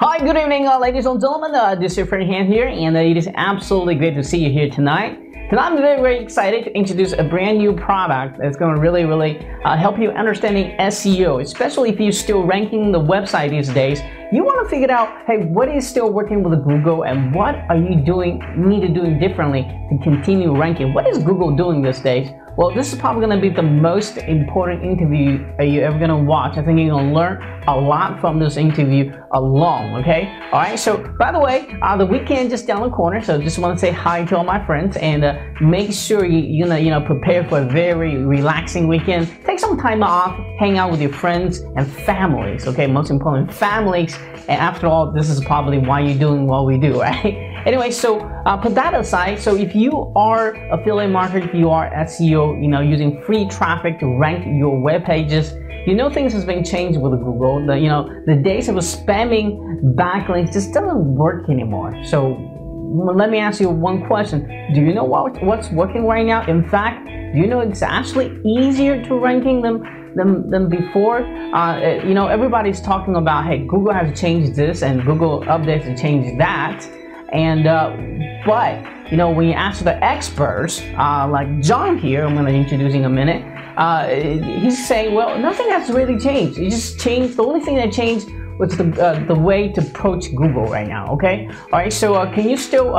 Hi, good evening, ladies and gentlemen. This is your friend Han here, and it is absolutely great to see you here tonight. Tonight, I'm very excited to introduce a brand new product that's going to really help you understanding SEO, especially if you're still ranking the website these days. You want to figure out, hey, what is still working with Google, and what are you need to do differently to continue ranking? What is Google doing these days? Well, this is probably going to be the most important interview you're ever going to watch. I think you're going to learn a lot from this interview alone, okay? All right, so by the way, the weekend just down the corner, so just want to say hi to all my friends and make sure you're gonna prepare for a very relaxing weekend. Take some time off, hang out with your friends and families, okay? Most important, families. And after all, this is probably why you're doing what we do, right? Anyway, so put that aside. So if you are affiliate marketer, if you are SEO, using free traffic to rank your web pages, things has been changed with Google. The days of spamming backlinks just doesn't work anymore. So let me ask you one question. Do you know what's working right now? In fact, do you know it's actually easier to ranking than before? Everybody's talking about, hey, Google has changed this and Google updates have changed that. And but when you ask the experts like John here, I'm going to introduce in a minute, he's saying, well, nothing has really changed. It just changed. The only thing that changed was the way to approach Google right now. Okay, all right. So can you still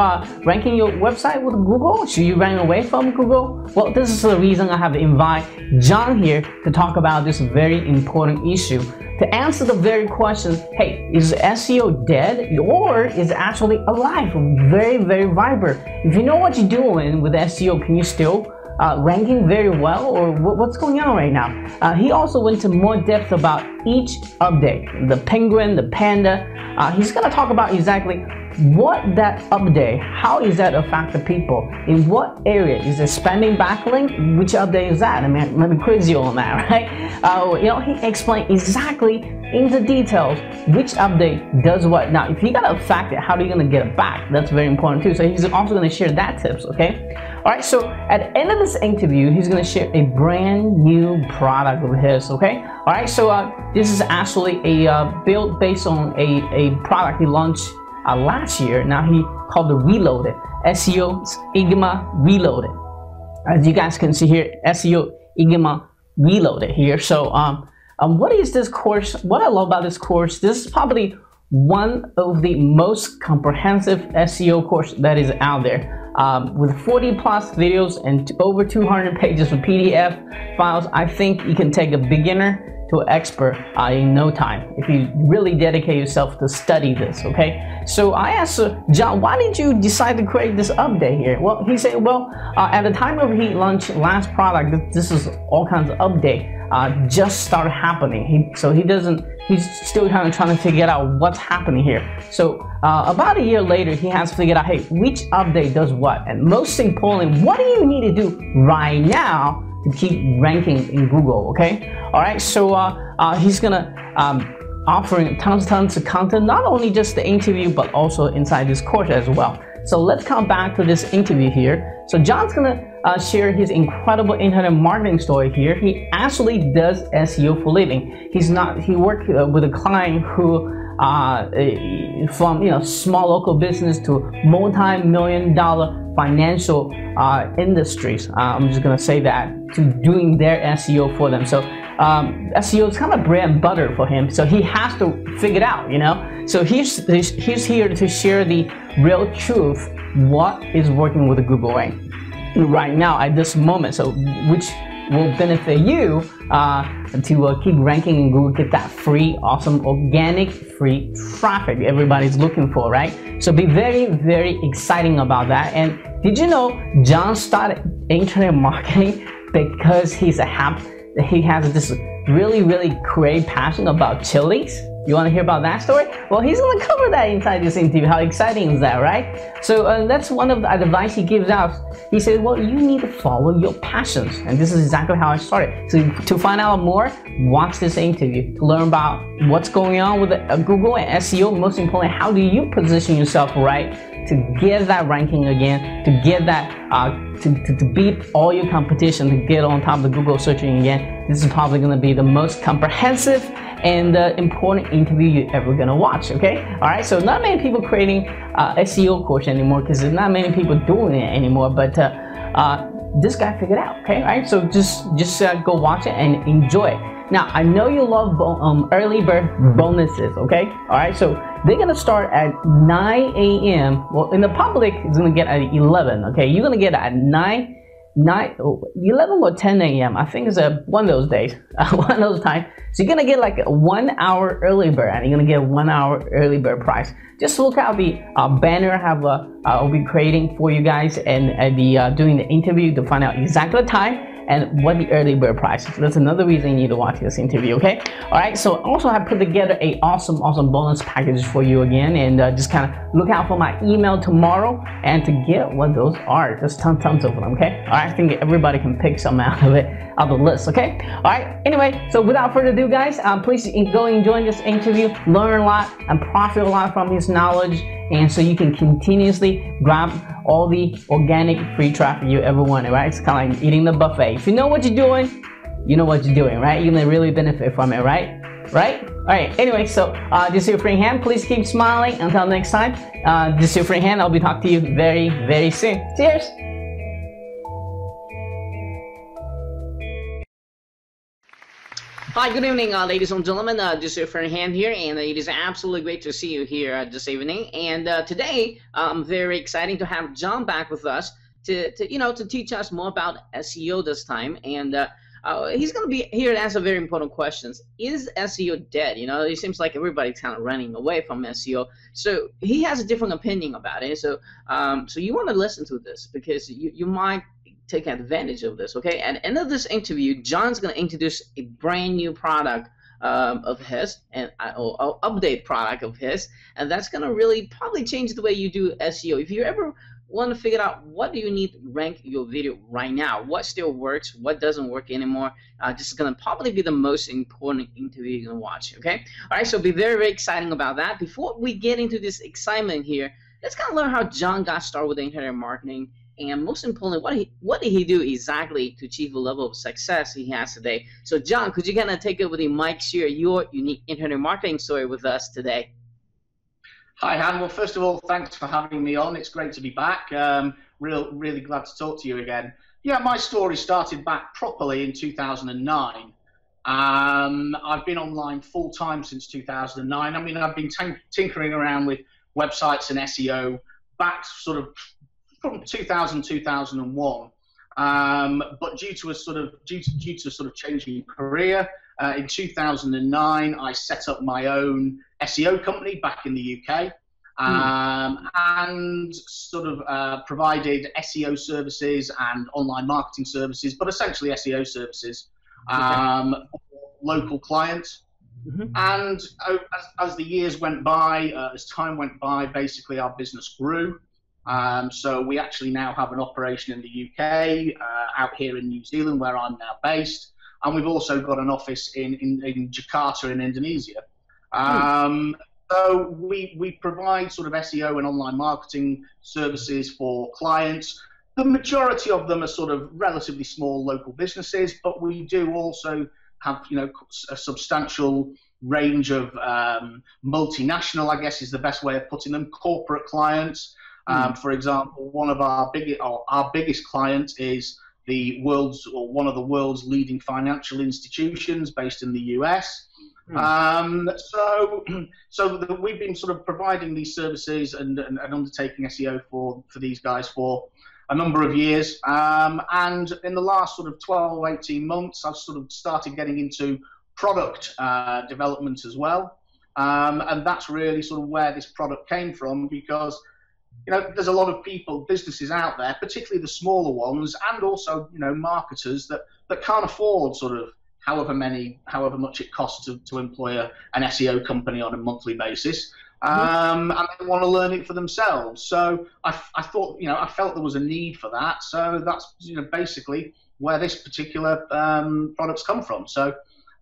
ranking your website with Google? Should you run away from Google? Well, this is the reason I have to invite John here to talk about this very important issue. To answer the very question, hey, is SEO dead or is it actually alive, very vibrant? If you know what you're doing with SEO, can you still ranking very well, or what's going on right now? He also went to more depth about each update, the penguin, the panda. He's going to talk about exactly what that update, how is that affect the people, in what area is it spamming backlink, which update is that? I mean, let me quiz you on that, right? He explained exactly in the details which update does what. Now, if you got to affect it, how are you going to get it back? That's very important too. So he's also going to share that tips, okay? All right, so at the end of this interview, he's going to share a brand new product of his, okay? All right, so this is actually a build based on a product he launched last year. Now he called the Reloaded, SEO Enigma Reloaded. As you guys can see here, SEO Enigma Reloaded here. So what is this course? What I love about this course, this is probably one of the most comprehensive SEO course that is out there. With 40 plus videos and over 200 pages of PDF files, I think you can take a beginner to an expert in no time if you really dedicate yourself to study this, okay? So I asked John, why did you decide to create this update here? Well, he said, well, at the time of he launched last product, this is all kinds of update just started happening. He's still kind of trying to figure out what's happening here. So about a year later, he has figured out, hey, which update does what? And most importantly, what do you need to do right now to keep ranking in Google, okay? All right, so he's gonna offering tons of content, not only just the interview, but also inside this course as well. So let's come back to this interview here. So John's gonna share his incredible internet marketing story here. He actually does SEO for a living. He worked with a client who from small local business to multi-million-dollar financial industries. I'm just gonna say that, to doing their SEO for them. So SEO is kind of bread and butter for him. So he has to figure it out, So he's here to share the real truth, what is working with Google right now at this moment. So which will benefit you to keep ranking in Google, get that free, awesome, organic, free traffic everybody's looking for, right? So be very exciting about that. And did you know John started internet marketing because he has this really great passion about chilies? You want to hear about that story? Well, he's going to cover that inside this interview. How exciting is that, right? So that's one of the advice he gives out. He says, well, you need to follow your passions. And this is exactly how I started. So to find out more, watch this interview to learn about what's going on with Google and SEO. Most importantly, how do you position yourself right to get that ranking again, to get that, to beat all your competition, to get on top of the Google searching again. This is probably going to be the most comprehensive and the important interview you're ever gonna watch. Okay, all right. So not many people creating SEO course anymore because there's not many people doing it anymore. But this guy figured out. Okay, all right. So just go watch it and enjoy it. Now, I know you love early bird bonuses, okay? All right, so they're gonna start at 9 a.m. Well, in the public, it's gonna get at 11, okay? You're gonna get at 11 or 10 a.m. I think it's one of those days, one of those times. So you're gonna get like a 1 hour early bird, and you're gonna get a 1 hour early bird price. Just look out the banner I'll be creating for you guys, and doing the interview to find out exactly the time and what the early bird price is. That's another reason you need to watch this interview, okay? All right, so also I put together a awesome bonus package for you again, and just kind of look out for my email tomorrow and to get what those are. There's tons of them, okay? All right, I think everybody can pick some out of the list, okay? All right, anyway, so without further ado, guys, please go enjoy this interview, learn a lot, and profit a lot from his knowledge, and so you can continuously grab all the organic free traffic you ever wanted, right? It's kind of like eating the buffet. If you know what you're doing, you know what you're doing, right? You're gonna really benefit from it, right? Right? All right, anyway, so this is your free hand. Please keep smiling. Until next time, this is your free hand. I'll be talking to you very soon. Cheers! Hi, good evening, ladies and gentlemen. This is your friend Han here, and it is absolutely great to see you here this evening. And today, very exciting to have Jon back with us to teach us more about SEO this time. And he's going to be here to answer very important questions. Is SEO dead? You know, it seems like everybody's kind of running away from SEO. So he has a different opinion about it. So so you want to listen to this because you might take advantage of this, okay? At the end of this interview, Jon's going to introduce a brand new product of his, and or update product of his, and that's going to really probably change the way you do SEO. If you ever want to figure out what do you need to rank your video right now, what still works, what doesn't work anymore, this is going to probably be the most important interview you're going to watch, okay? All right, so be very exciting about that. Before we get into this excitement here, let's kind of learn how Jon got started with internet marketing. And most importantly, what did he do exactly to achieve the level of success he has today? So, Jon, could you kind of take over the mic, share your unique internet marketing story with us today? Hi, Han. Well, first of all, thanks for having me on. It's great to be back. Really glad to talk to you again. Yeah, my story started back properly in 2009. I've been online full time since 2009. I mean, I've been tinkering around with websites and SEO back sort of from 2001, but due to a sort of changing career, in 2009 I set up my own SEO company back in the UK, and sort of provided SEO services and online marketing services, but essentially SEO services for local clients. And as the years went by, as time went by, basically our business grew. So we actually now have an operation in the UK, out here in New Zealand, where I'm now based, and we've also got an office in Jakarta in Indonesia. So we provide sort of SEO and online marketing services for clients. The majority of them are sort of relatively small local businesses, but we do also have, you know, a substantial range of multinational, I guess is the best way of putting them, corporate clients. For example, one of our biggest clients is one of the world's leading financial institutions based in the US. So we've been sort of providing these services and undertaking SEO for these guys for a number of years. And in the last sort of 12, 18 months, I've sort of started getting into product development as well. And that's really sort of where this product came from, because you know, there's a lot of businesses out there, particularly the smaller ones, and also, you know, marketers that can't afford sort of however much it costs to employ an SEO company on a monthly basis, and they want to learn it for themselves. So I thought, you know, I felt there was a need for that. So that's, you know, basically where this particular product's come from. So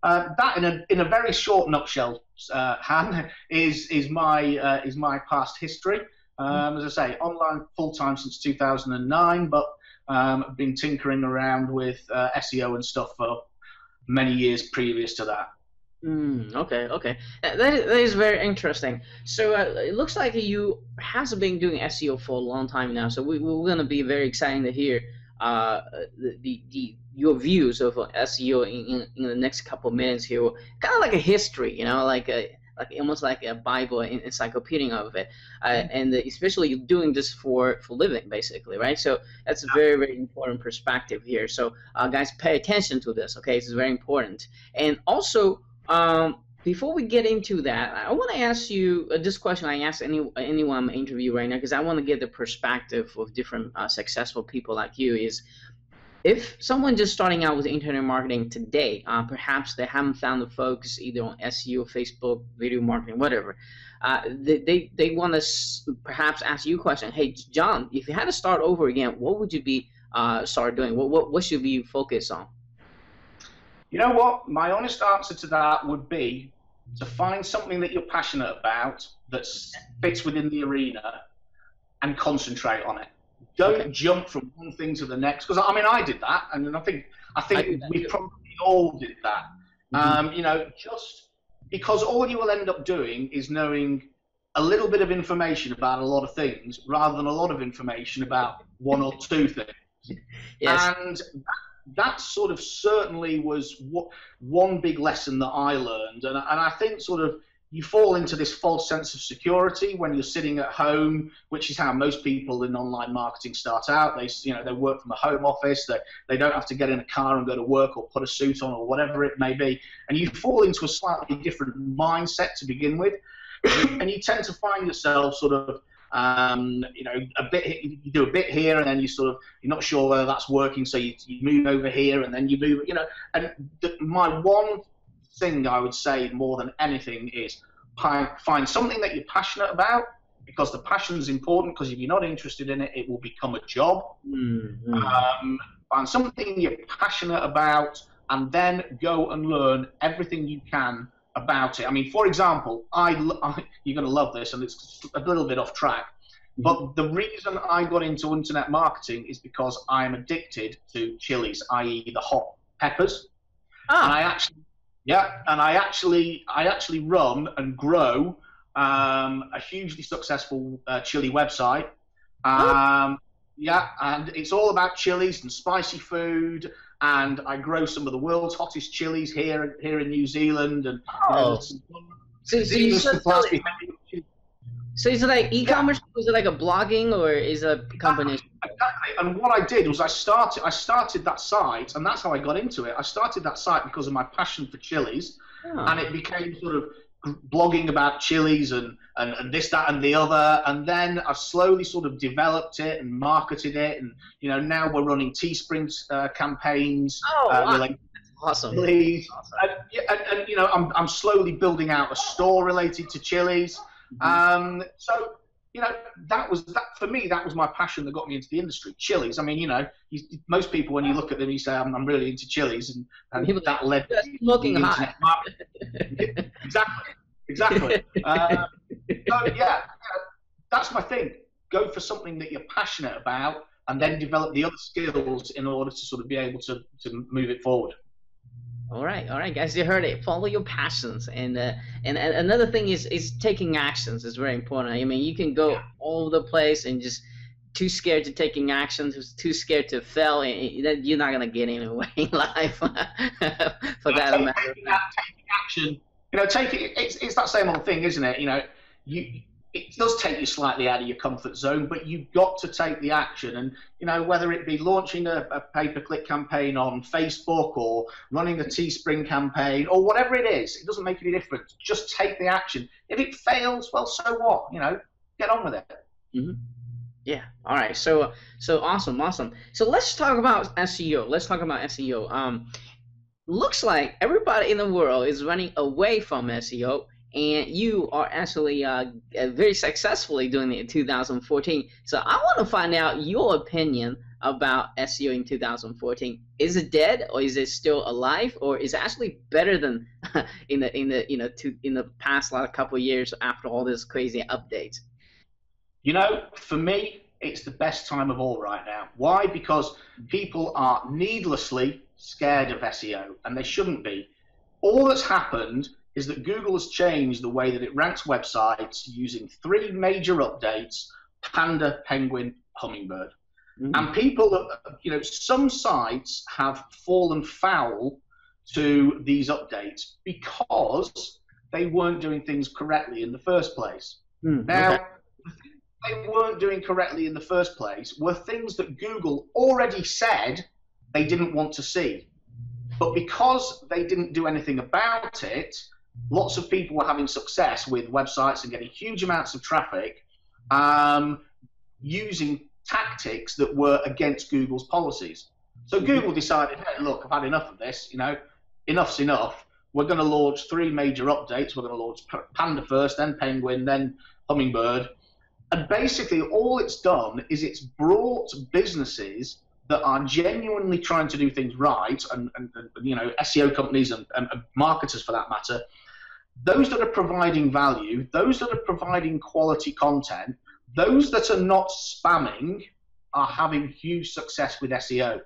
that, in a very short nutshell, Han, is my past history. As I say, online full-time since 2009, but I've been tinkering around with SEO and stuff for many years previous to that. Okay, okay. That is very interesting. So it looks like you has been doing SEO for a long time now. So we're going to be very exciting to hear the your views of SEO in the next couple of minutes here. Kind of like a history, you know, like almost like a Bible encyclopedia of it, and especially doing this for living, basically, right? So that's a very very important perspective here. So guys, pay attention to this. Okay, this is very important. And also, before we get into that, I want to ask you this question. I ask anyone I'm interviewing right now because I want to get the perspective of different successful people like you. Is if someone just starting out with internet marketing today, perhaps they haven't found the focus either on SEO, Facebook, video marketing, whatever, they want to perhaps ask you a question. Hey, John, if you had to start over again, what would you be start doing? What should you focus on? You know what? My honest answer to that would be to find something that you're passionate about that fits within the arena and concentrate on it. Don't jump from one thing to the next, because I mean I did that, and I think we probably all did that. You know, just because all you will end up doing is knowing a little bit of information about a lot of things rather than a lot of information about one or two things. Yes. And that sort of certainly was one big lesson that I learned, and I think sort of you fall into this false sense of security when you're sitting at home, which is how most people in online marketing start out. They work from a home office. They don't have to get in a car and go to work or put a suit on or whatever it may be, and you fall into a slightly different mindset to begin with, and you tend to find yourself sort of you know, you do a bit here, and then you're not sure whether that's working, so you move over here, and then you move, you know. And my one thing I would say more than anything is find something that you're passionate about, because the passion is important, because if you're not interested in it, it will become a job. Find something you're passionate about, and then go and learn everything you can about it. I mean, for example, you're going to love this, and it's a little bit off track, but the reason I got into internet marketing is because I'm addicted to chilies, i.e. the hot peppers. And I actually run and grow a hugely successful chili website. Yeah, and it's all about chilies and spicy food, and I grow some of the world's hottest chilies here in New Zealand. And so is it like e-commerce? Yeah. Is it like a blogging, or is it a combination? Exactly. And what I did was I started that site, and that's how I got into it. I started that site because of my passion for chilies, and it became sort of blogging about chilies and this, that, and the other. And then I slowly sort of developed it and marketed it, and you know, now we're running Teespring campaigns. Wow. That's awesome. Chilies. And you know, I'm slowly building out a store related to chilies. So you know, that for me. That was my passion that got me into the industry. Chilies. I mean, you know, most people when you look at them, you say I'm really into chilies, and that led to smoking hot. Exactly. So yeah, that's my thing. Go for something that you're passionate about, and then develop the other skills in order to sort of be able to move it forward. All right, guys, you heard it. Follow your passions, and another thing is taking actions is very important. I mean, you can go all over the place and just too scared to taking actions, too scared to fail, and you're not gonna get anywhere in life. For that matter. Taking action, you know, it's that same old thing, isn't it? You know, it does take you slightly out of your comfort zone, but you've got to take the action. And you know, whether it be launching a pay-per-click campaign on Facebook or running a Teespring campaign or whatever it is, it doesn't make any difference. Just take the action. If it fails, well, so what? You know, get on with it. Yeah. All right. So awesome. So let's talk about SEO. Looks like everybody in the world is running away from SEO. And you are actually very successfully doing it in 2014. So I want to find out your opinion about SEO in 2014. Is it dead, or is it still alive, or is it actually better than in the past couple of years after all this crazy updates? You know, for me, it's the best time of all right now. Why? Because people are needlessly scared of SEO, and they shouldn't be. All that's happened is that Google has changed the way that it ranks websites using 3 major updates: Panda, Penguin, Hummingbird. And people, some sites have fallen foul to these updates because they weren't doing things correctly in the first place. Now, the things they weren't doing correctly in the first place were things that Google already said they didn't want to see. But because they didn't do anything about it, lots of people were having success with websites and getting huge amounts of traffic using tactics that were against Google's policies. So Google decided, hey, look, I've had enough of this, enough's enough. We're going to launch 3 major updates. We're going to launch Panda first, then Penguin, then Hummingbird. And basically all it's done is it's brought businesses that are genuinely trying to do things right, and SEO companies and marketers for that matter, those that are providing value, those that are providing quality content, those that are not spamming are having huge success with SEO.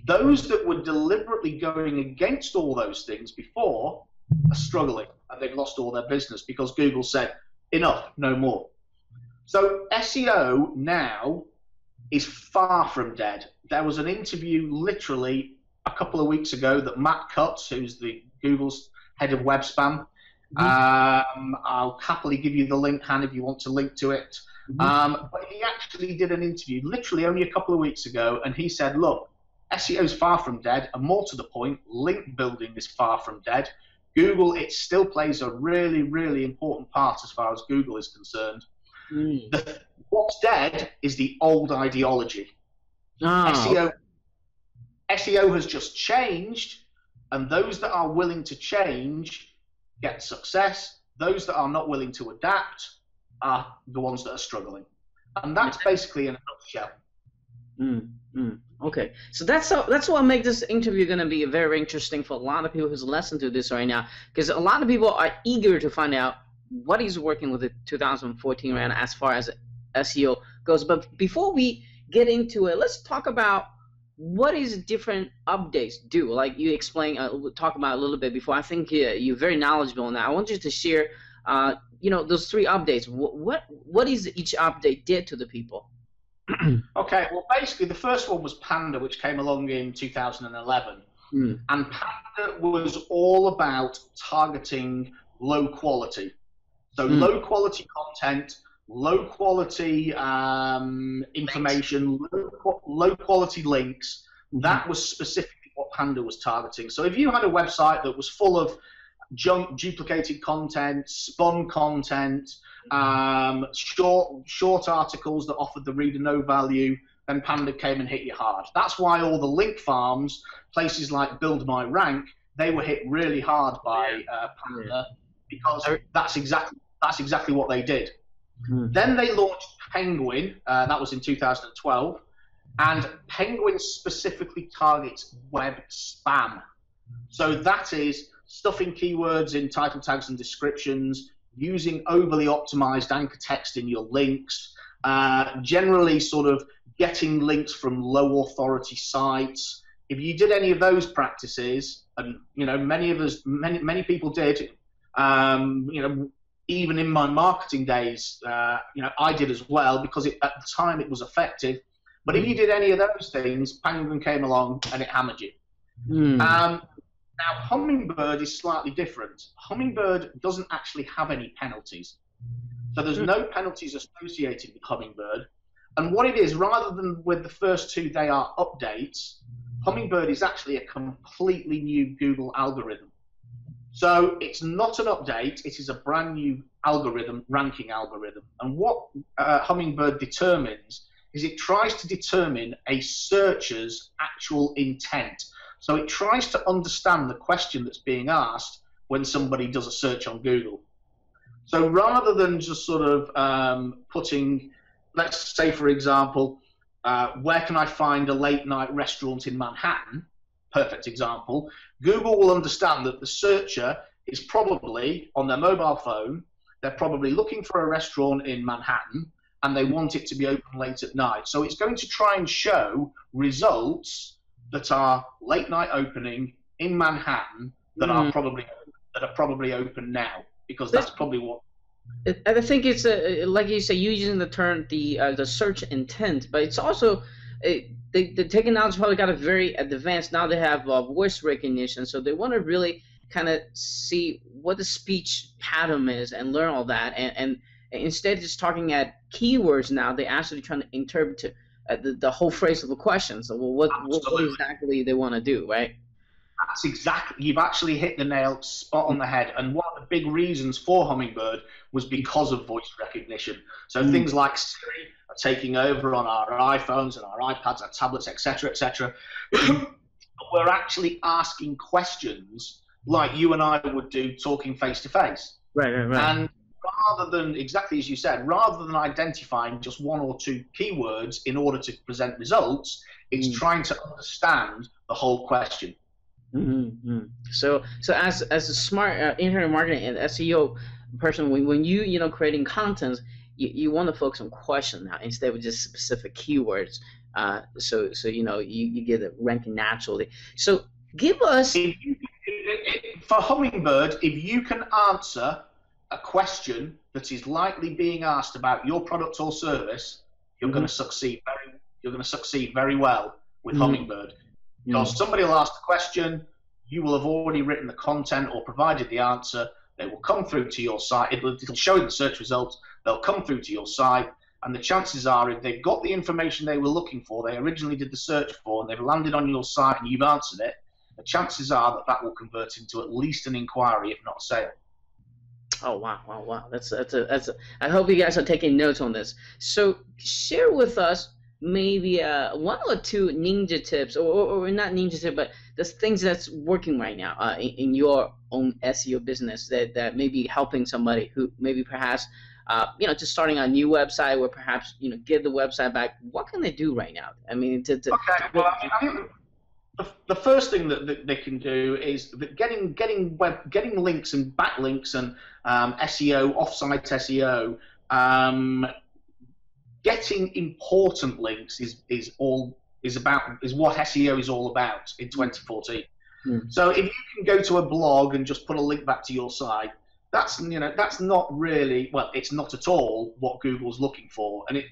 Those that were deliberately going against all those things before are struggling, and they've lost all their business because Google said, enough, no more. So SEO now is far from dead. There was an interview literally a couple of weeks ago that Matt Cutts, who's the Google's head of web spam, I'll happily give you the link, Han, if you want to link to it. But he actually did an interview literally only a couple of weeks ago, and he said, look, SEO is far from dead, and more to the point, link building is far from dead. Google, it still plays a really, really important part as far as Google is concerned. What's dead is the old ideology. SEO has just changed, and those that are willing to change get success. Those that are not willing to adapt are the ones that are struggling. And that's basically in a nutshell. Okay, so that's what makes this interview going to be very interesting for a lot of people who's listening to this right now, because a lot of people are eager to find out what is working with the 2014 round as far as SEO goes. But before we get into it, let's talk about what is different updates do. Like you explained, we'll talk about a little bit before. I think you're very knowledgeable on that. I want you to share, those 3 updates. What is each update did to the people? Okay, well, basically the first one was Panda, which came along in 2011. And Panda was all about targeting low quality. So low quality content, low quality information, low quality links. That was specifically what Panda was targeting. So if you had a website that was full of junk, duplicated content, spun content, short articles that offered the reader no value, then Panda came and hit you hard. That's why all the link farms, places like Build My Rank, they were hit really hard by Panda, because that's exactly what they did. Then they launched Penguin, that was in 2012, and Penguin specifically targets web spam. So that is stuffing keywords in title tags and descriptions, using overly optimized anchor text in your links, generally sort of getting links from low authority sites. If you did any of those practices, and many people did, even in my marketing days, I did as well, because at the time it was effective. But if you did any of those things, Penguin came along and it hammered you. Now, Hummingbird is slightly different. Hummingbird doesn't actually have any penalties. So there's no penalties associated with Hummingbird. And what it is, rather than with the first 2, they are updates, Hummingbird is actually a completely new Google algorithm. So it's not an update, it is a brand new algorithm, ranking algorithm. And what Hummingbird determines is it tries to determine a searcher's actual intent. So it tries to understand the question that's being asked when somebody does a search on Google. So rather than just sort of putting, let's say for example, where can I find a late night restaurant in Manhattan? Perfect example. Google will understand that the searcher is probably on their mobile phone, they're probably looking for a restaurant in Manhattan, and they want it to be open late at night. So it's going to try and show results that are late night opening in Manhattan that are probably open now, because that's probably what. I think it's like you say, using the term the search intent, but it's also the technology probably got a very advanced. Now they have voice recognition, so they want to really kind of see what the speech pattern is and learn all that, and instead of just talking at keywords now, they're actually trying to interpret the whole phrase of the question. So what exactly they want to do, right? That's exactly, you've actually hit the nail spot on the head. And one of the big reasons for Hummingbird was because of voice recognition. So things like Siri are taking over on our iPhones and our iPads, our tablets, etc., etc. We're actually asking questions like you and I would do, talking face to face. Right. And rather than, exactly as you said, rather than identifying just one or two keywords in order to present results, it's trying to understand the whole question. So as a smart internet marketing and SEO person, when you creating content, you want to focus on question now instead of just specific keywords. So you get it ranking naturally. So give us for Hummingbird, if you can answer a question that is likely being asked about your product or service, you're going to succeed very well with Hummingbird. Because somebody will ask the question, you will have already written the content or provided the answer. They will come through to your site. It'll show the search results. They'll come through to your site. And the chances are, if they've got the information they were looking for, they originally did the search for, and they've landed on your site and you've answered it, the chances are that will convert into at least an inquiry, if not a sale. Oh, wow. That's I hope you guys are taking notes on this. So share with us maybe one or two ninja tips, or not ninja tips, but the things that's working right now in your own SEO business that may be helping somebody who maybe perhaps just starting a new website, or perhaps get the website back. What can they do right now? I mean, I think the first thing that they can do is getting links and backlinks and SEO, offsite SEO. Getting important links is what SEO is all about in 2014. So if you can go to a blog and just put a link back to your site, that's not really, well, it's not at all what Google's looking for, and it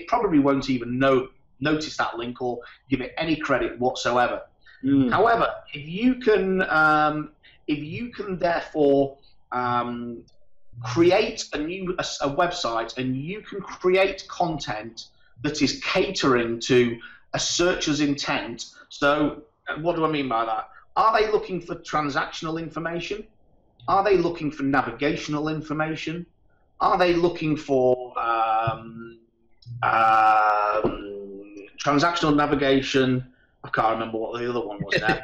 probably won't even notice that link or give it any credit whatsoever. However, if you can therefore create a website, and you can create content that is catering to a searcher's intent. So what do I mean by that? Are they looking for transactional information? Are they looking for navigational information? Are they looking for transactional navigation? I can't remember what the other one was now.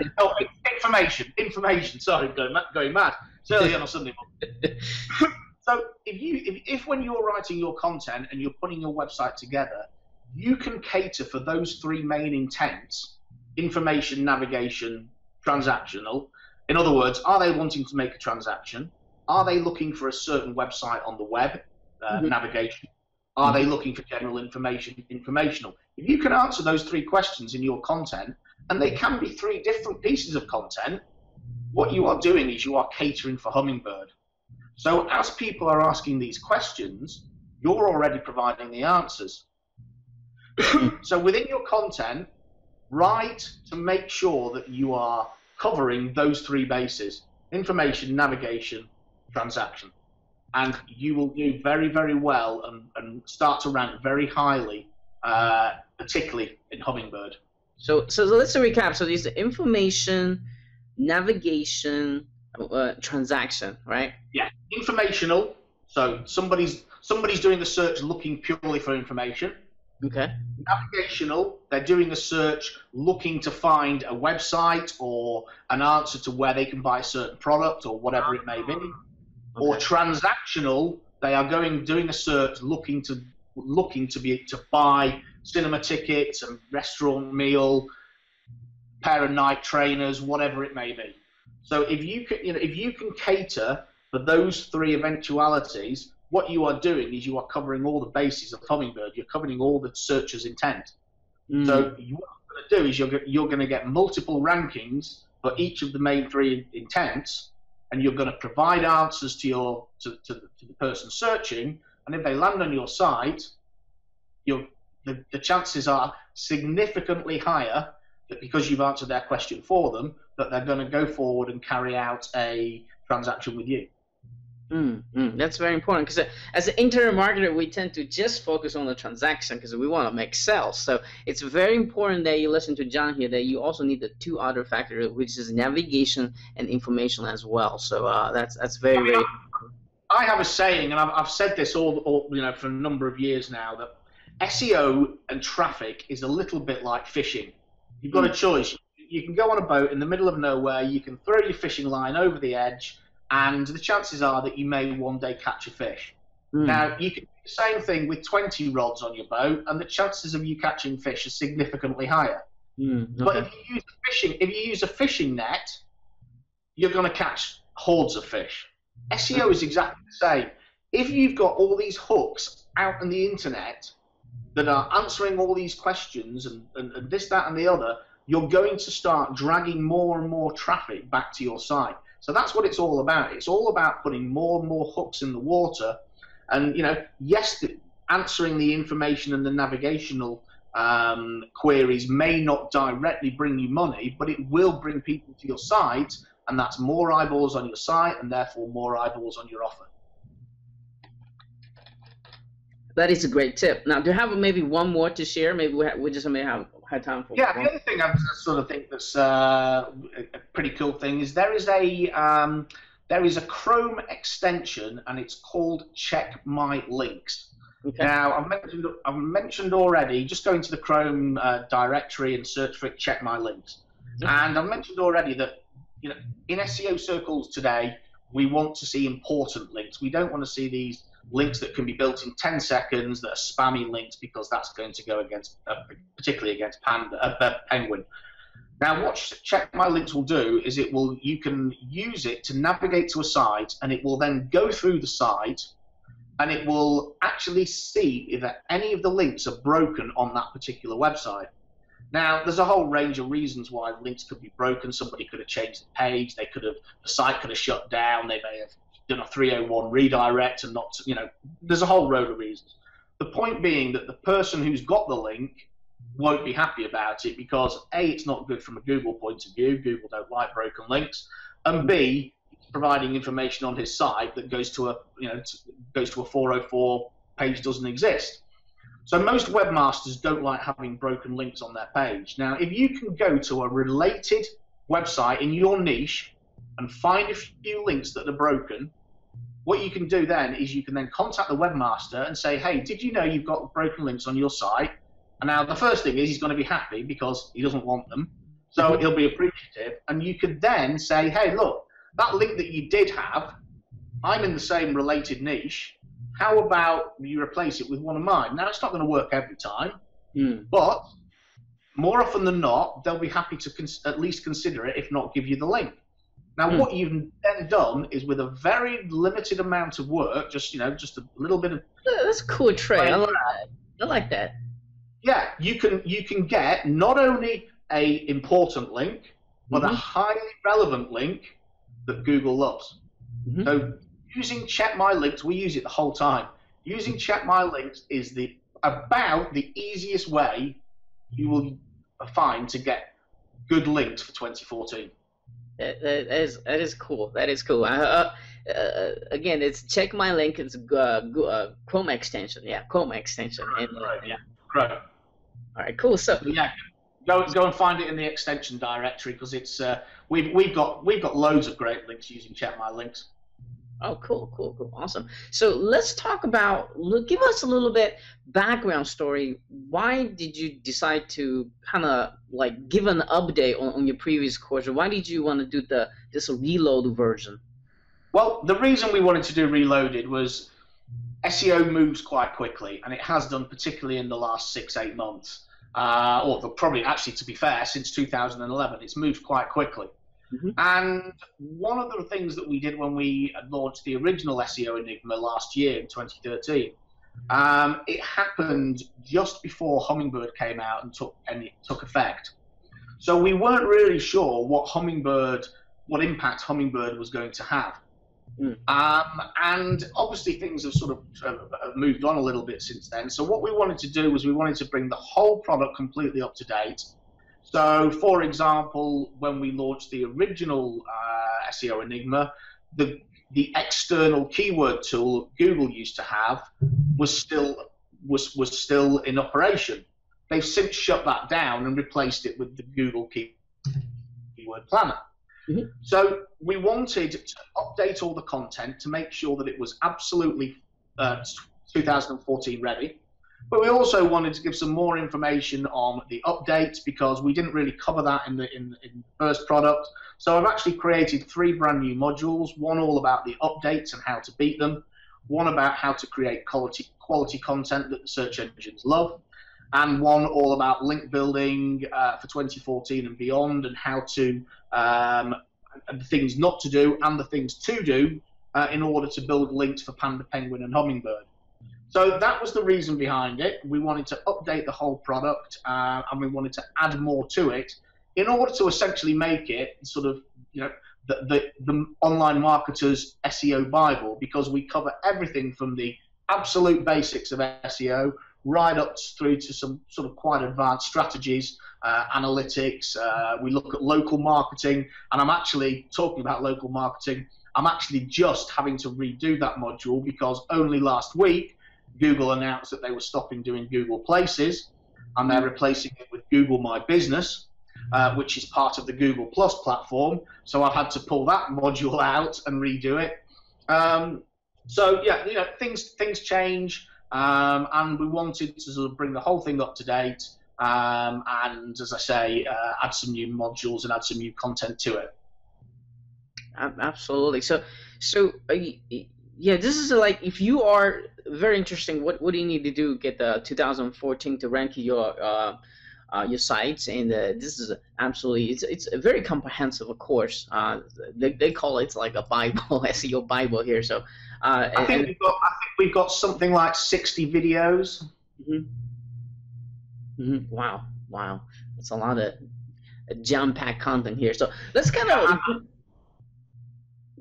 Information. Sorry, going mad. It's early on a Sunday morning. So if when you're writing your content and you're putting your website together, you can cater for those three main intents: information, navigation, transactional. In other words, are they wanting to make a transaction? Are they looking for a certain website on the web, navigation? Are they looking for general information, informational? If you can answer those three questions in your content, and they can be three different pieces of content, what you are doing is you are catering for Hummingbird. So as people are asking these questions, you're already providing the answers. So within your content, write to make sure that you are covering those three bases: information, navigation, transaction. And you will do very, very well and start to rank very highly, particularly in Hummingbird. So let's recap. So these information, navigation, transaction, right? Yeah, informational. So somebody's doing the search looking purely for information. Okay. Navigational, they're doing a search looking to find a website or an answer to where they can buy a certain product or whatever it may be. Okay. Or transactional, they are doing a search looking to buy cinema tickets, a restaurant meal, pair of night trainers, whatever it may be. So if you can cater for those three eventualities, what you are doing is you are covering all the bases of Hummingbird. You're covering all the searcher's intent. So what you're going to do is you're going to get multiple rankings for each of the main three intents, and you're going to provide answers to the person searching. And if they land on your site, the chances are significantly higher that because you've answered their question for them, that they're going to go forward and carry out a transaction with you. That's very important, because as an internet marketer, we tend to just focus on the transaction because we want to make sales. So it's very important that you listen to John here, that you also need the two other factors, which is navigation and information as well. So that's very, very. I have a saying, and I've said this all for a number of years now, that SEO and traffic is a little bit like fishing. You've got a choice. You can go on a boat in the middle of nowhere. You can throw your fishing line over the edge, and the chances are that you may one day catch a fish. Now, you can do the same thing with 20 rods on your boat, and the chances of you catching fish are significantly higher. But if you use a fishing net, you're going to catch hordes of fish. SEO is exactly the same. If you've got all these hooks out on the internet that are answering all these questions and this, that, and the other, you're going to start dragging more and more traffic back to your site. So that's what it's all about. It's all about putting more and more hooks in the water. And, yes, answering the information and the navigational queries may not directly bring you money, but it will bring people to your site, and that's more eyeballs on your site and therefore more eyeballs on your offer. That is a great tip. Now, do you have maybe one more to share? Maybe we just may have time for. Yeah, the other thing I sort of think that's a pretty cool thing is there is a Chrome extension, and it's called Check My Links. Okay. Now, I've mentioned already, just go into the Chrome directory and search for it, Check My Links. And I've mentioned already that in SEO circles today, we want to see important links. We don't want to see these links that can be built in 10 seconds that are spammy links, because that's going to go against, particularly against Penguin. Now, what Check My Links will do is you can use it to navigate to a site, and it will then go through the site, and it will actually see if any of the links are broken on that particular website. Now, there's a whole range of reasons why links could be broken. Somebody could have changed the page. The site could have shut down. They may have done a 301 redirect and not, there's a whole road of reasons. The point being that the person who's got the link won't be happy about it because A, it's not good from a Google point of view. Google don't like broken links. And B, it's providing information on his site that goes to a 404 page doesn't exist. So most webmasters don't like having broken links on their page. Now, if you can go to a related website in your niche and find a few links that are broken, what you can do then is you can then contact the webmaster and say, hey, did you know you've got broken links on your site? And now the first thing is he's going to be happy because he doesn't want them. So he'll be appreciative. And you could then say, hey, look, that link that you did have, I'm in the same related niche. How about you replace it with one of mine? Now, it's not going to work every time, but more often than not, they'll be happy to at least consider it, if not give you the link. Now, what you've then done is, with a very limited amount of work, just a little bit of. That's a cool trick. I like that. Yeah, you can get not only a important link, but a highly relevant link that Google loves. So using Check My Links, we use it the whole time. Using Check My Links is about the easiest way you will find to get good links for 2014. That is cool. That is cool. Again, it's Check My Link. It's Chrome extension. Yeah, Chrome extension. Chrome. All right, cool. So yeah, go and find it in the extension directory, because it's we've got loads of great links using Check My Links. Oh, cool, awesome. So let's talk about, give us a little bit background story. Why did you decide to kind of like give an update on your previous course? Or why did you want to do this reload version? Well, the reason we wanted to do Reloaded was SEO moves quite quickly, and it has done, particularly in the last 6-8 months. Or probably, actually, to be fair, since 2011, it's moved quite quickly. And one of the things that we did when we launched the original SEO Enigma last year in 2013, it happened just before Hummingbird came out and took effect. So we weren't really sure what impact Hummingbird was going to have. And obviously things have sort of moved on a little bit since then. So what we wanted to do was we wanted to bring the whole product completely up to date. So, for example, when we launched the original SEO Enigma, the external keyword tool Google used to have was still in operation. They've since shut that down and replaced it with the Google Keyword Planner. So we wanted to update all the content to make sure that it was absolutely 2014 ready. But we also wanted to give some more information on the updates because we didn't really cover that in the first product. So I've actually created 3 brand new modules, one all about the updates and how to beat them, one about how to create quality content that the search engines love, and one all about link building for 2014 and beyond, and how to the things not to do and the things to do in order to build links for Panda, Penguin, and Hummingbird. So that was the reason behind it. We wanted to update the whole product, and we wanted to add more to it in order to essentially make it sort of, you know, the online marketer's SEO Bible, because we cover everything from the absolute basics of SEO right up through to some sort of quite advanced strategies, analytics. We look at local marketing, and I'm actually talking about local marketing. I'm actually just having to redo that module because only last week Google announced that they were stopping doing Google Places, and they're replacing it with Google My Business, which is part of the Google Plus platform. So I've had to pull that module out and redo it. So yeah, you know, things change, and we wanted to sort of bring the whole thing up to date, and as I say, add some new modules and add some new content to it. Absolutely. So yeah, this is like, if you are very interesting, what do you need to do to get the 2014 to rank your sites? And this is absolutely, it's a very comprehensive course. They call it like a Bible, SEO Bible here. So I think we've got something like 60 videos. Wow, that's a lot of jam-packed content here. So let's kind of.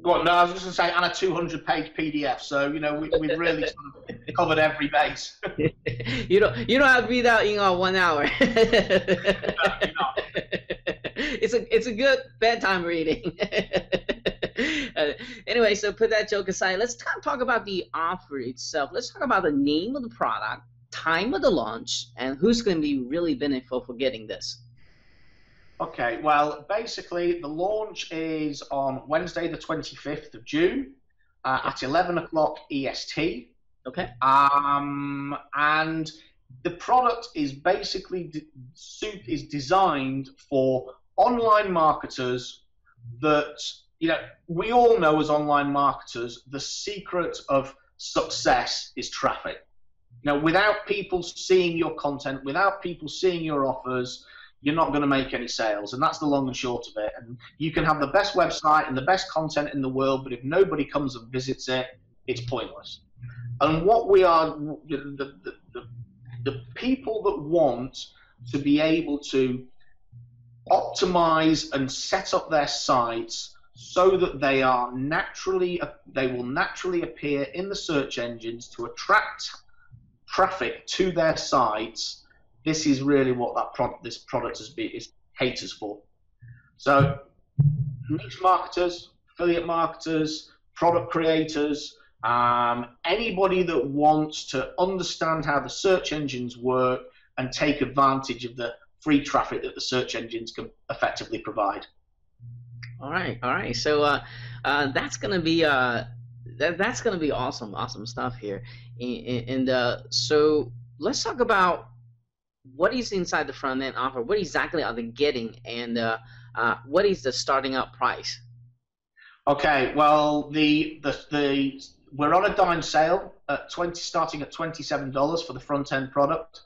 No, I was just going to say, and a 200-page PDF. So you know, we've really sort of covered every base. you don't have to read that in 1 hour. No, you're not. It's a good bedtime reading. Anyway, so put that joke aside. Let's kind of talk about the offer itself. Let's talk about the name of the product, time of the launch, and who's going to be really beneficial for getting this. Okay, well, basically, the launch is on Wednesday, the 25th of June at 11 o'clock EST. Okay. And the product is basically designed for online marketers that, you know, we all know as online marketers, the secret of success is traffic. Now, without people seeing your content, without people seeing your offers, you're not going to make any sales, and that's the long and short of it. And you can have the best website and the best content in the world, but if nobody comes and visits it, it's pointless. And what we are, the people that want to be able to optimize and set up their sites so that they will naturally appear in the search engines to attract traffic to their sites. This is really what this product is caters for. So niche marketers, affiliate marketers, product creators, anybody that wants to understand how the search engines work and take advantage of the free traffic that the search engines can effectively provide. All right. So that's gonna be awesome stuff here. And so let's talk about what is inside the front end offer. What exactly are they getting, and what is the starting up price? Okay, well, we're on a dime sale at starting at $27 for the front end product,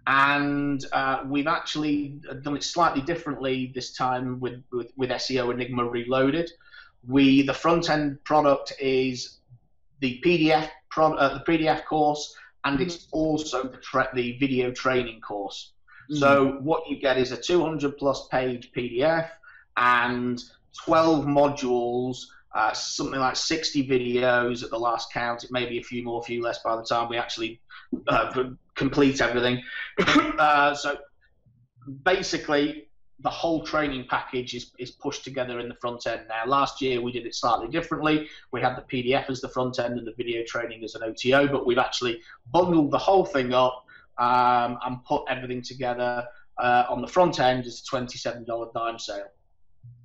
and we've actually done it slightly differently this time with SEO Enigma Reloaded. The front end product is the PDF course, and it's also the video training course. So what you get is a 200+ page PDF and 12 modules, something like 60 videos at the last count. It may be a few more, a few less by the time we actually complete everything. So basically, the whole training package is pushed together in the front end. Now, last year we did it slightly differently. We had the PDF as the front end and the video training as an OTO, but we've actually bundled the whole thing up and put everything together on the front end as a $27 dime sale.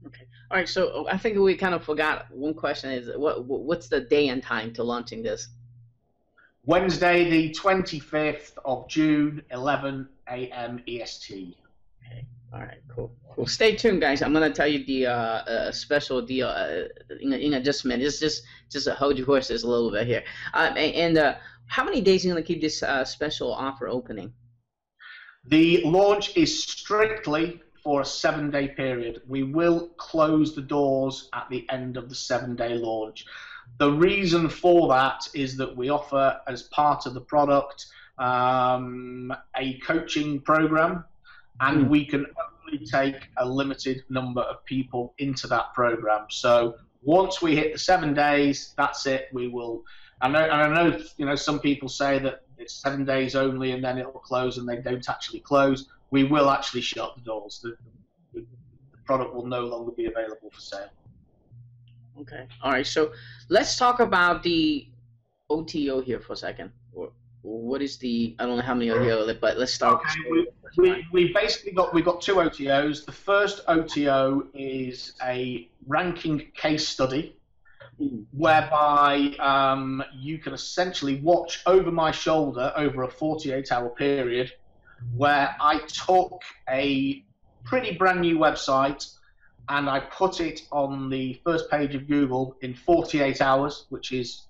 Okay. All right. So I think we kind of forgot one question is what's the day and time to launching this? Wednesday, the 25th of June, 11 a.m. EST. Okay. All right. Cool. Cool. Stay tuned, guys. I'm gonna tell you the special deal in just a minute. Just hold your horses a little bit here. How many days are you gonna keep this special offer opening? The launch is strictly for a 7-day period. We will close the doors at the end of the 7-day launch. The reason for that is that we offer, as part of the product, a coaching program, and we can only take a limited number of people into that program. So once we hit the 7 days, that's it. We will. I know some people say that it's 7 days only, and then it will close, and they don't actually close. We will actually shut the doors. The product will no longer be available for sale. Okay. All right. So let's talk about the OTO here for a second. What is the? I don't know how many are here, but let's start. Okay. We've got 2 OTOs. The first OTO is a ranking case study, whereby you can essentially watch over my shoulder over a 48-hour period, where I took a pretty brand new website and I put it on the first page of Google in 48 hours, which is,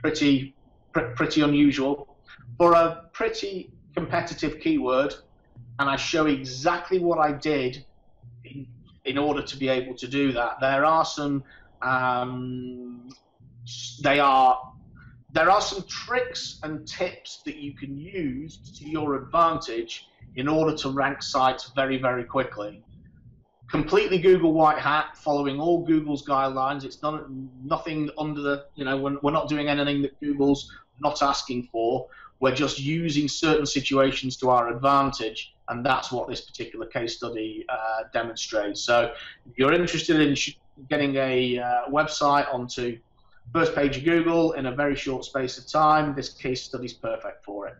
pretty unusual for a pretty competitive keyword, and I show exactly what I did in order to be able to do that. There are some tricks and tips that you can use to your advantage in order to rank sites very, very quickly. Completely Google white hat, following all Google's guidelines. It's nothing under the, we're not doing anything that Google's not asking for. We're just using certain situations to our advantage, and that's what this particular case study demonstrates. So if you're interested in getting a website onto first page of Google in a very short space of time, this case study is perfect for it.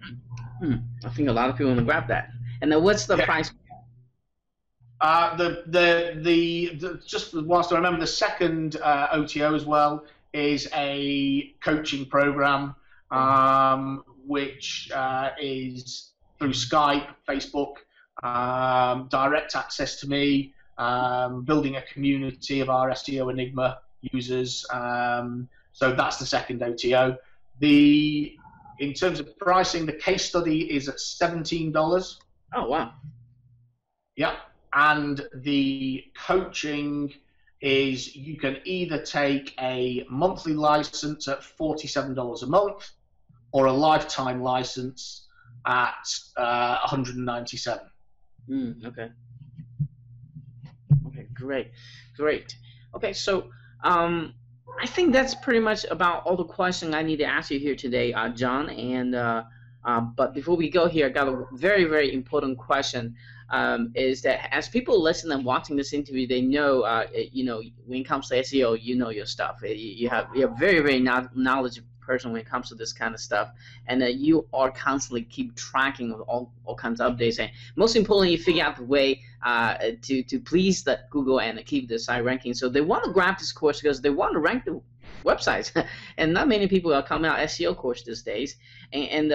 I think a lot of people want to grab that. And then what's the price? Just whilst I remember, the second OTO as well is a coaching program, which is through Skype, Facebook, direct access to me, building a community of our SEO Enigma users. So that's the second OTO. In terms of pricing, the case study is at $17. Oh, wow. Yeah. And the coaching is, you can either take a monthly license at $47 a month or a lifetime license at $197. Okay. Okay, great. Okay, so I think that's pretty much about all the questions I need to ask you here today, John. And but before we go here, I got a very, very important question. Is that as people listen and watching this interview, they know, when it comes to SEO, you know your stuff. You're very, very knowledgeable person when it comes to this kind of stuff, and you are constantly keep tracking of all kinds of updates. And most importantly, you figure out the way to please the Google and keep the site ranking. So they want to grab this course because they want to rank the websites, and not many people are coming out SEO course these days, and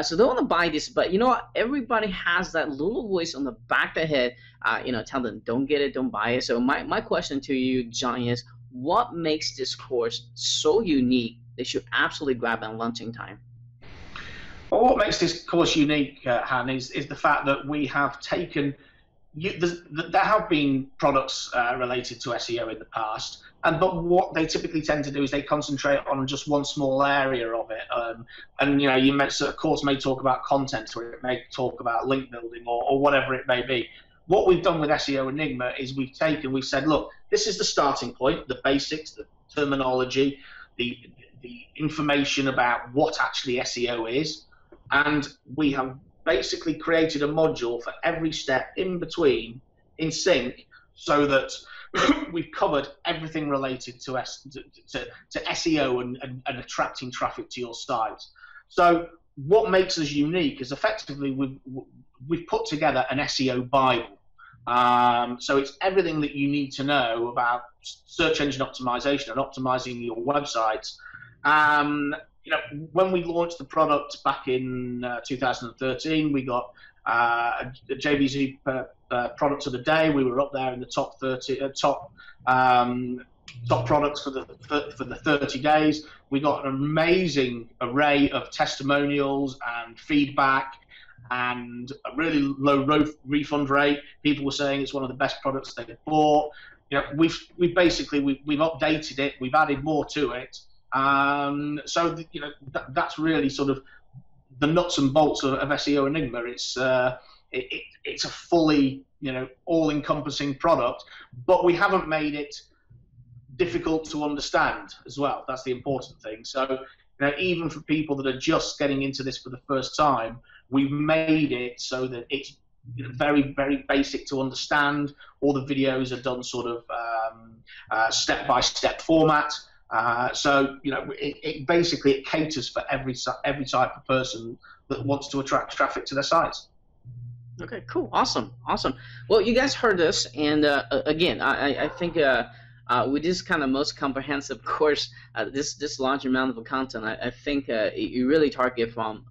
so they want to buy this. But you know what? Everybody has that little voice on the back of their head, tell them don't get it, don't buy it. So my question to you, John, is what makes this course so unique they should absolutely grab at launching time? Well, what makes this course unique, Han, is the fact that we have taken there have been products related to SEO in the past, but what they typically tend to do is they concentrate on just one small area of it. And you may, a course may talk about content, or it may talk about link building, or whatever it may be. What we've done with SEO Enigma is we've said, look, this is the starting point, the basics, the terminology, the information about what actually SEO is, and we have basically created a module for every step in between in sync, so that we've covered everything related to SEO and attracting traffic to your site. So what makes us unique is effectively we've put together an SEO Bible. So it's everything that you need to know about search engine optimization and optimizing your websites. When we launched the product back in 2013, we got a JVZ product of the day. We were up there in the top 30, top products for the 30 days. We got an amazing array of testimonials and feedback, and a really low refund rate. People were saying it's one of the best products they've bought. We've updated it. We've added more to it. So that's really sort of the nuts and bolts of SEO Enigma. It's a fully all-encompassing product, but we haven't made it difficult to understand as well. That's the important thing. So even for people that are just getting into this for the first time, we've made it so that it's very, very basic to understand. All the videos are done sort of step-by-step format. So it basically caters for every type of person that wants to attract traffic to their sites. Okay, cool, awesome. Well, you guys heard this, and again, I think with this kind of most comprehensive course, this large amount of content, I think you really target from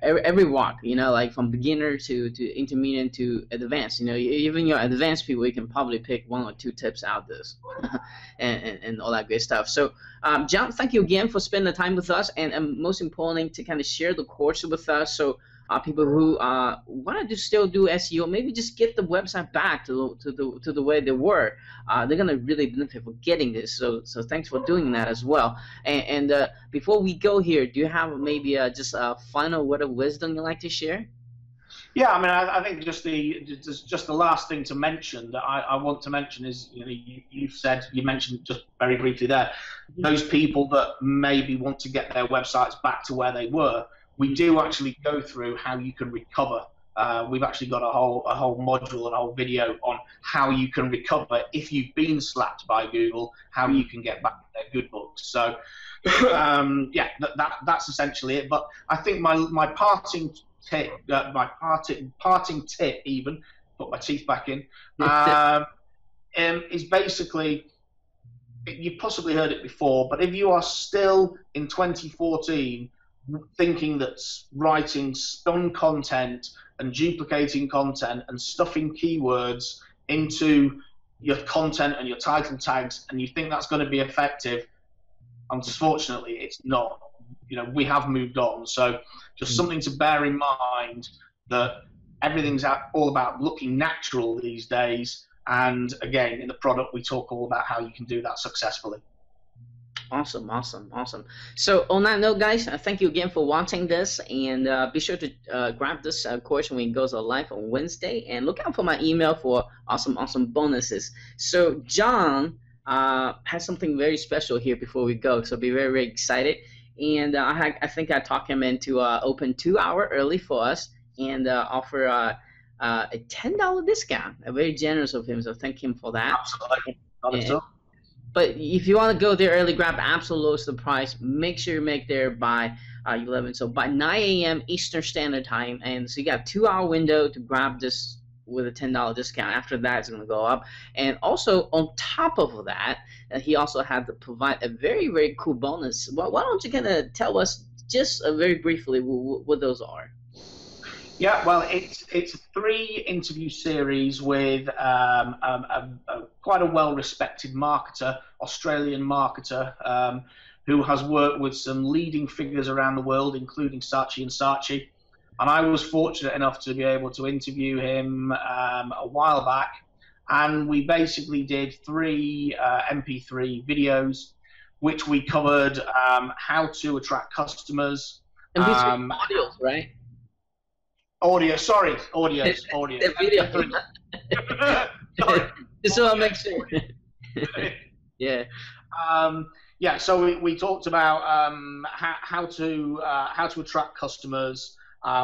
every walk, like from beginner to intermediate to advanced. Even your advanced people, you can probably pick 1 or 2 tips out of this, and all that great stuff. So, Jon, thank you again for spending the time with us, and most importantly, to kind of share the course with us. So, people who want to still do SEO, maybe just get the website back to the way they were. They're gonna really benefit from getting this. So thanks for doing that as well. And before we go here, do you have maybe just a final word of wisdom you'd like to share? Yeah, I mean, I think just the last thing to mention that I want to mention is, you mentioned just very briefly there, those people that maybe want to get their websites back to where they were. We do actually go through how you can recover. We've actually got a whole module and a whole video on how you can recover if you've been slapped by Google, how you can get back to their good books. So, yeah, that's essentially it. But I think my parting tip, parting tip even, put my teeth back in, is basically, you've possibly heard it before, but if you are still in 2014 thinking that writing spun content and duplicating content and stuffing keywords into your content and your title tags, and you think that's going to be effective, unfortunately it's not. We have moved on. So just something to bear in mind, that everything's all about looking natural these days, and again, in the product we talk all about how you can do that successfully. Awesome. So on that note, guys, thank you again for watching this, and be sure to grab this course when it goes live on Wednesday, and look out for my email for awesome bonuses. So Jon has something very special here before we go, so be very, very excited. And I think I talked him into open 2 hours early for us, and offer a $10 discount. Very generous of him, so thank him for that. Absolutely. But if you want to go there early, grab absolute lowest price. Make sure you make there by 11. So by 9 a.m. Eastern Standard Time, and so you got a 2-hour window to grab this with a $10 discount. After that, it's going to go up. And also on top of that, he also had to provide a very, very cool bonus. Well, why don't you kind of tell us just very briefly what those are? Yeah, well, it's a 3-interview series with quite a well-respected marketer, Australian marketer, who has worked with some leading figures around the world, including Saatchi & Saatchi. And I was fortunate enough to be able to interview him a while back. And we basically did 3 MP3 videos, which we covered how to attract customers. MP3 audios, right? Audio, sorry, audio. The video. Sorry. Just want to make sure. Yeah. Yeah, so we talked about how to attract customers.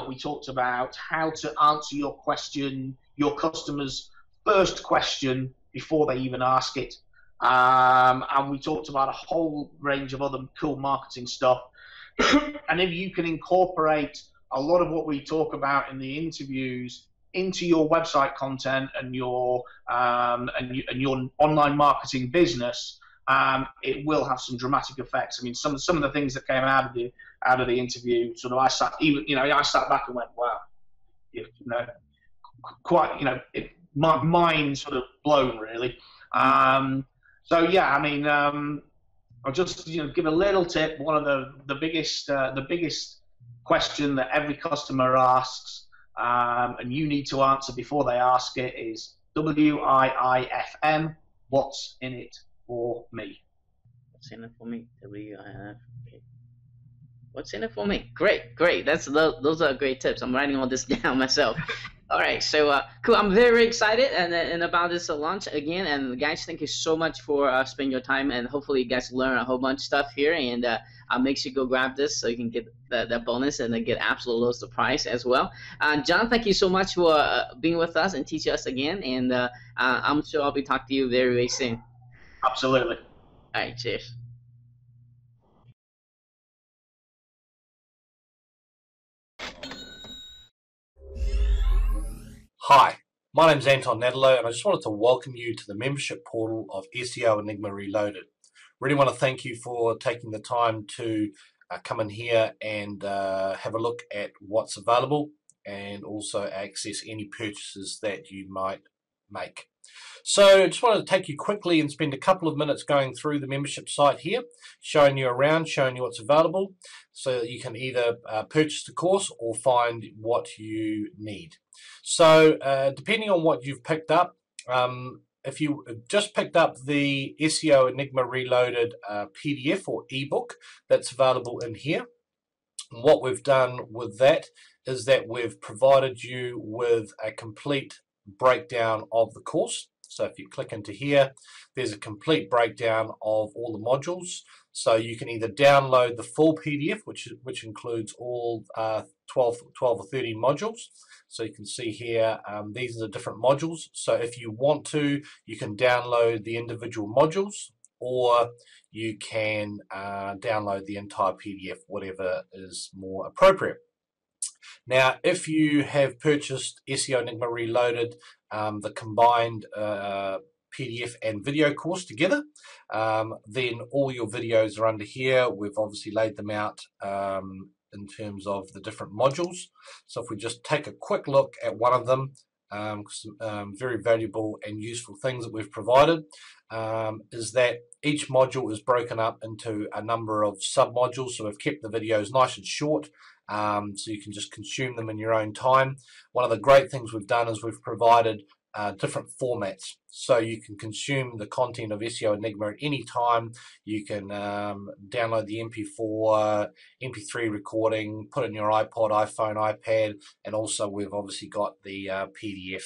We talked about how to answer your customer's first question before they even ask it. And we talked about a whole range of other cool marketing stuff. And if you can incorporate a lot of what we talk about in the interviews into your website content and your online marketing business, it will have some dramatic effects. I mean, some of the things that came out of the interview, sort of, I sat back and went, wow, quite, my mind sort of blown, really. So yeah, I mean, I'll just give a little tip. One of the biggest question that every customer asks, and you need to answer before they ask it, is WIIFM. What's in it for me? What's in it for me? WIIF. Okay. What's in it for me? Great. Those are great tips. I'm writing all this down myself. All right, so cool. I'm very excited and about this launch again. And guys, thank you so much for spending your time. And hopefully, you guys learn a whole bunch of stuff here. And make sure you go grab this so you can get that bonus and then get absolute loads of price as well. John, thank you so much for being with us and teaching us again. And I'm sure I'll be talking to you very, very soon. Absolutely. All right, cheers. Hi, my name's Anton Nadolo, and I just wanted to welcome you to the membership portal of SEO Enigma Reloaded. Really want to thank you for taking the time to come in here and have a look at what's available and also access any purchases that you might make. So I just wanted to take you quickly and spend a couple of minutes going through the membership site here, showing you around, showing you what's available, so that you can either purchase the course or find what you need. So depending on what you've picked up, if you just picked up the SEO Enigma Reloaded PDF or ebook, that's available in here. And what we've done with that is that we've provided you with a complete breakdown of the course. So if you click into here, there's a complete breakdown of all the modules. So you can either download the full PDF, which includes all 12 or 13 modules. So you can see here, these are the different modules. So if you want to, you can download the individual modules, or you can download the entire PDF, whatever is more appropriate. Now, if you have purchased SEO Enigma Reloaded, the combined PDF and video course together, then all your videos are under here. We've obviously laid them out in terms of the different modules. So if we just take a quick look at one of them, some very valuable and useful things that we've provided is that each module is broken up into a number of sub-modules. So we've kept the videos nice and short, so you can just consume them in your own time. One of the great things we've done is we've provided different formats, so you can consume the content of SEO Enigma at any time. You can download the MP4, MP3 recording, put it in your iPod, iPhone, iPad, and also we've obviously got the PDF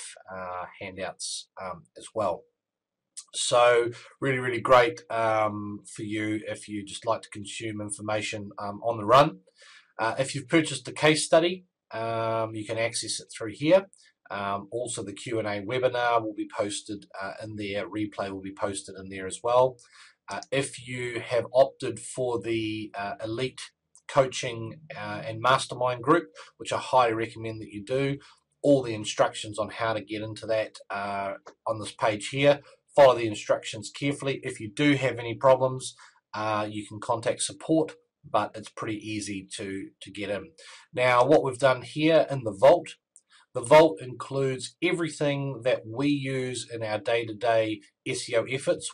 handouts as well. So really great for you if you just like to consume information on the run. If you've purchased the case study, you can access it through here. Also the Q&A webinar will be posted in there, replay will be posted in there as well. If you have opted for the elite coaching and mastermind group, which I highly recommend that you do, all the instructions on how to get into that on this page here. Follow the instructions carefully. If you do have any problems, you can contact support, but it's pretty easy to get in. Now, what we've done here in the vault includes everything that we use in our day-to-day SEO efforts.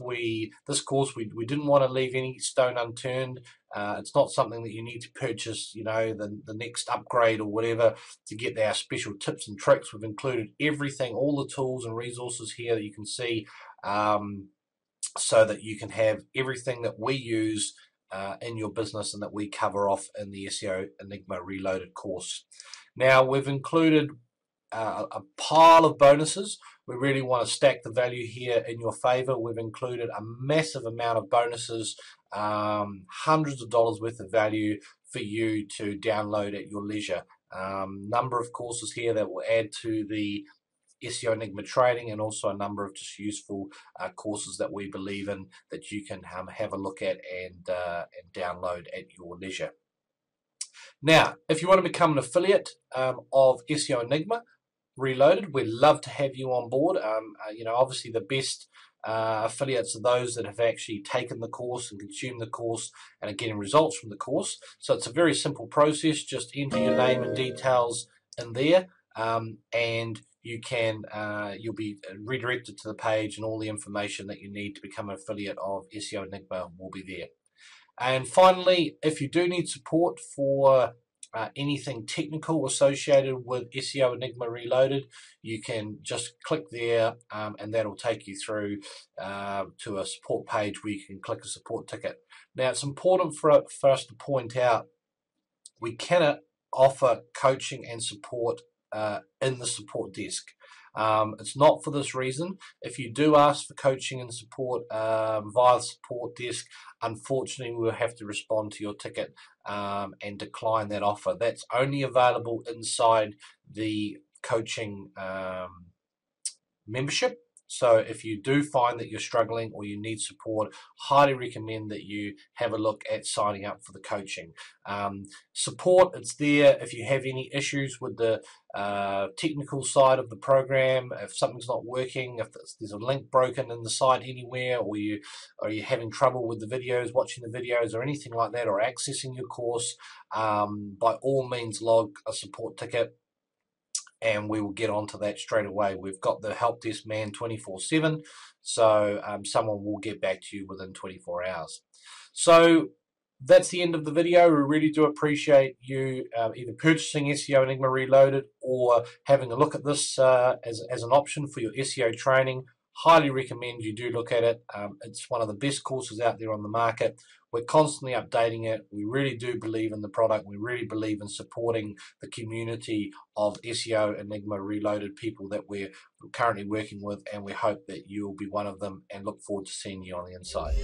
This course, we didn't want to leave any stone unturned. It's not something that you need to purchase, you know, the next upgrade or whatever to get our special tips and tricks. We've included everything, all the tools and resources here that you can see, so that you can have everything that we use in your business and that we cover off in the SEO Enigma Reloaded course. Now, we've included a pile of bonuses. We really want to stack the value here in your favor. We've included a massive amount of bonuses, hundreds of dollars worth of value for you to download at your leisure. Number of courses here that will add to the SEO Enigma training, and also a number of just useful courses that we believe in that you can have a look at and download at your leisure. Now, if you want to become an affiliate of SEO Enigma Reloaded, we'd love to have you on board. You know, obviously the best affiliates are those that have actually taken the course and consumed the course and are getting results from the course. So it's a very simple process. Just enter your name and details in there, and you can you'll be redirected to the page, and all the information that you need to become an affiliate of SEO Enigma will be there. And finally, if you do need support for anything technical associated with SEO Enigma Reloaded, you can just click there, and that'll take you through to a support page where you can click a support ticket. Now, it's important for us to point out we cannot offer coaching and support in the support desk. It's not for this reason. If you do ask for coaching and support via the support desk, unfortunately we'll have to respond to your ticket and decline that offer. That's only available inside the coaching membership. So if you do find that you're struggling or you need support, highly recommend that you have a look at signing up for the coaching. Support, it's there if you have any issues with the technical side of the program, if something's not working, if there's a link broken in the site anywhere, or you're having trouble with the videos, watching the videos or anything like that, or accessing your course, by all means log a support ticket, and we will get onto that straight away. We've got the help desk man 24/7, so someone will get back to you within 24 hours. So that's the end of the video. We really do appreciate you either purchasing SEO Enigma Reloaded or having a look at this as an option for your SEO training. Highly recommend you do look at it. It's one of the best courses out there on the market. We're constantly updating it. We really do believe in the product. We really believe in supporting the community of SEO Enigma Reloaded people that we're currently working with, and we hope that you'll be one of them, and look forward to seeing you on the inside.